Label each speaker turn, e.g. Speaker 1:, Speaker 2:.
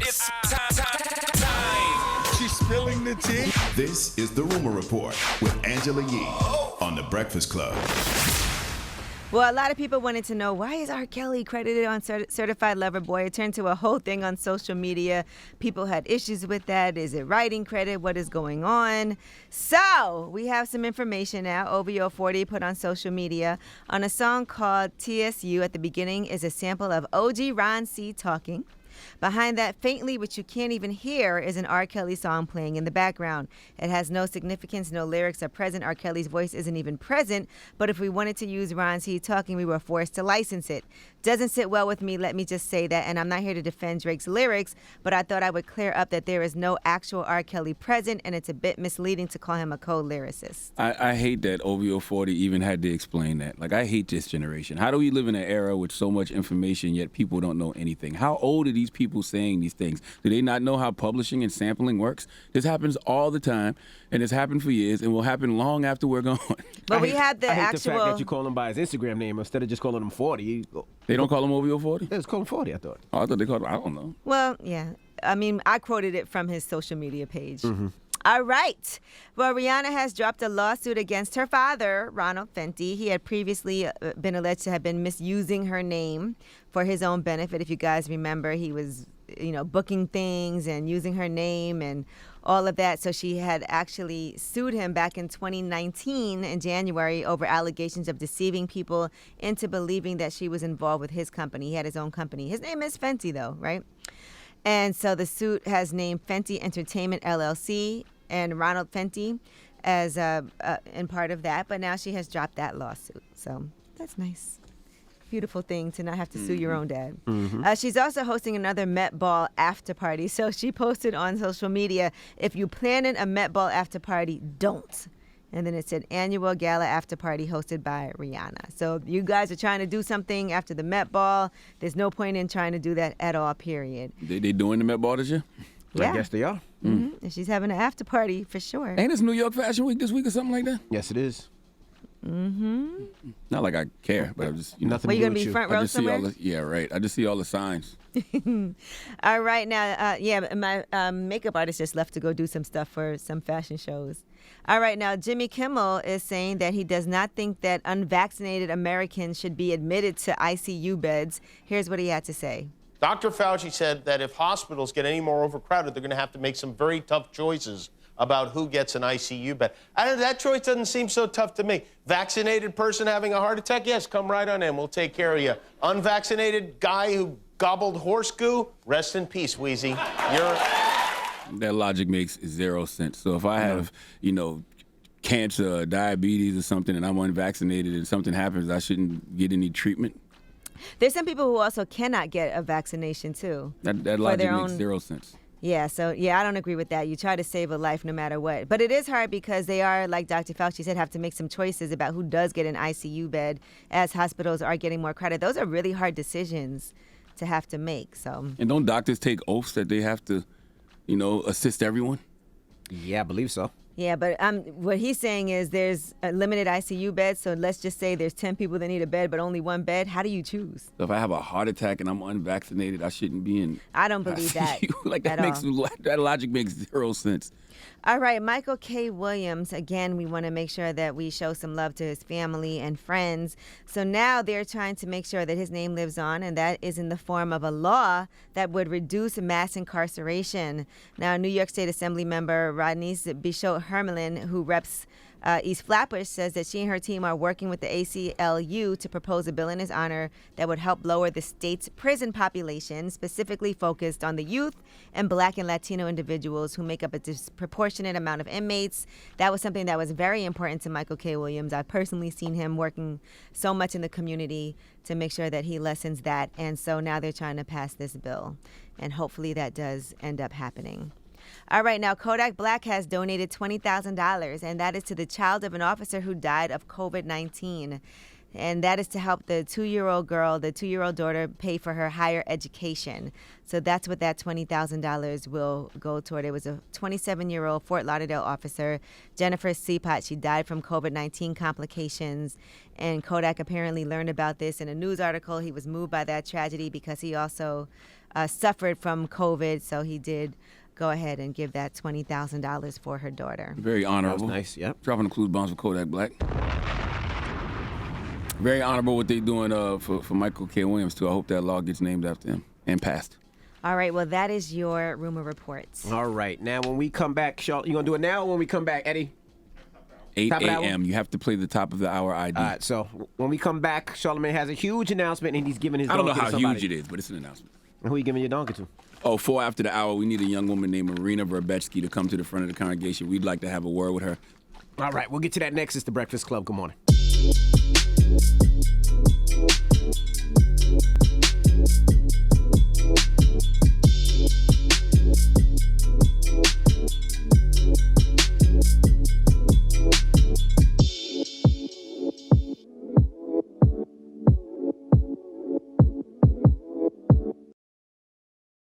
Speaker 1: It's time.
Speaker 2: She's spilling the tea.
Speaker 3: This is The Rumor Report with Angela Yee on The Breakfast Club.
Speaker 4: Well, a lot of people wanted to know, why is R. Kelly credited on Certified Lover Boy? It turned to a whole thing on social media. People had issues with that. Is it writing credit? What is going on? So we have some information now. OVO40 put on social media on a song called TSU. At the beginning is a sample of OG Ron C talking. Behind that, faintly, which you can't even hear, is an R. Kelly song playing in the background. It has no significance, no lyrics are present. R. Kelly's voice isn't even present, but if we wanted to use Ron C. talking, we were forced to license it. Doesn't sit well with me, let me just say that, and I'm not here to defend Drake's lyrics, but I thought I would clear up that there is no actual R. Kelly present, and it's a bit misleading to call him a co-lyricist.
Speaker 5: I hate that OVO40 even had to explain that. Like, I hate this generation. How do we live in an era with so much information, yet people don't know anything? How old are these people saying these things? Do they not know how publishing and sampling works? This happens all the time, and it's happened for years, and will happen long after we're gone.
Speaker 4: But we had the
Speaker 6: I hate
Speaker 4: actual...
Speaker 6: the fact that you call him by his Instagram name instead of just calling him 40.
Speaker 5: They don't call him OVO40?
Speaker 6: Yeah, it's called 40, I thought.
Speaker 5: Oh, I thought they called him, I don't know.
Speaker 4: Well, yeah. I mean, I quoted it from his social media page. All right. Well, Rihanna has dropped a lawsuit against her father, Ronald Fenty. He had previously been alleged to have been misusing her name for his own benefit. If you guys remember, he was, booking things and using her name and all of that. So she had actually sued him back in 2019 in January over allegations of deceiving people into believing that she was involved with his company. He had his own company. His name is Fenty, though, right? And so the suit has named Fenty Entertainment LLC and Ronald Fenty as in part of that. But now she has dropped that lawsuit. So that's nice. Beautiful thing to not have to sue your own dad. She's also hosting another Met Ball after party. So she posted on social media, if you planning a Met Ball after party, don't. And then it said annual gala after party hosted by Rihanna. So you guys are trying to do something after the Met Ball. There's no point in trying to do that at all, period.
Speaker 5: They doing the Met Ball this year?
Speaker 4: Yeah.
Speaker 6: I guess they are.
Speaker 4: And she's having an after party for sure.
Speaker 5: Ain't this New York Fashion Week this week or something like that?
Speaker 6: Yes, it is.
Speaker 5: Not like I care, but I'm just,
Speaker 6: Nothing
Speaker 4: Well,
Speaker 6: to
Speaker 4: you
Speaker 6: do
Speaker 4: going to
Speaker 6: with
Speaker 4: be
Speaker 6: you.
Speaker 4: front
Speaker 5: I
Speaker 4: row
Speaker 5: just see all
Speaker 4: somewhere?
Speaker 5: the, yeah, right. I just see all the signs.
Speaker 4: All right, now, my makeup artist just left to go do some stuff for some fashion shows. All right, now, Jimmy Kimmel is saying that he does not think that unvaccinated Americans should be admitted to ICU beds. Here's what he had to say.
Speaker 7: Dr. Fauci said that if hospitals get any more overcrowded, they're going to have to make some very tough choices about who gets an ICU bed. That choice doesn't seem so tough to me. Vaccinated person having a heart attack? Yes, come right on in. We'll take care of you. Unvaccinated guy who gobbled horse goo? Rest in peace, Wheezy.
Speaker 5: That logic makes zero sense. So if I have, cancer or diabetes or something and I'm unvaccinated and something happens, I shouldn't get any treatment?
Speaker 4: There's some people who also cannot get a vaccination, too.
Speaker 5: That logic makes zero sense.
Speaker 4: Yeah, so, I don't agree with that. You try to save a life no matter what. But it is hard because they are, like Dr. Fauci said, have to make some choices about who does get an ICU bed as hospitals are getting more crowded. Those are really hard decisions to have to make. So.
Speaker 5: And don't doctors take oaths that they have to, assist everyone?
Speaker 6: Yeah, I believe so.
Speaker 4: Yeah, but what he's saying is there's a limited ICU beds, so let's just say there's 10 people that need a bed, but only one bed. How do you choose?
Speaker 5: So if I have a heart attack and I'm unvaccinated, I shouldn't be in.
Speaker 4: I don't believe that.
Speaker 5: That logic makes zero sense.
Speaker 4: All right, Michael K. Williams, again, we want to make sure that we show some love to his family and friends. So now they're trying to make sure that his name lives on, and that is in the form of a law that would reduce mass incarceration. Now, New York State Assembly member Rodney's Bishop Hermelin, who reps East Flatbush, says that she and her team are working with the ACLU to propose a bill in his honor that would help lower the state's prison population, specifically focused on the youth and Black and Latino individuals who make up a disproportionate amount of inmates. That was something that was very important to Michael K. Williams. I've personally seen him working so much in the community to make sure that he lessens that. And so now they're trying to pass this bill. And hopefully that does end up happening. All right, now Kodak Black has donated $20,000, and that is to the child of an officer who died of COVID-19. And that is to help the 2-year-old girl, the 2-year-old daughter, pay for her higher education. So that's what that $20,000 will go toward. It was a 27-year-old Fort Lauderdale officer, Jennifer Seapot. She died from COVID-19 complications. And Kodak apparently learned about this in a news article. He was moved by that tragedy because he also suffered from COVID, so he did go ahead and give that $20,000 for her daughter.
Speaker 5: Very honorable.
Speaker 6: That was nice, yep.
Speaker 5: Dropping the clues bombs for Kodak Black. Very honorable what they're doing for Michael K. Williams, too. I hope that law gets named after him and passed.
Speaker 4: All right, well, that is your rumor reports.
Speaker 6: All right. Now, when we come back, you going to do it now or when we come back, Eddie?
Speaker 5: 8
Speaker 6: Top of the hour?
Speaker 5: a.m. You have to play the top of the hour ID.
Speaker 6: All right, so when we come back, Charlamagne has a huge announcement, and he's giving his
Speaker 5: I don't know
Speaker 6: donkey
Speaker 5: how
Speaker 6: to somebody.
Speaker 5: huge it is, but it's an announcement.
Speaker 6: Who are you giving your donkey to?
Speaker 5: Oh, 4 after the hour, we need a young woman named Marina Verbetsky to come to the front of the congregation. We'd like to have a word with her.
Speaker 6: All right, we'll get to that next. It's The Breakfast Club. Good morning.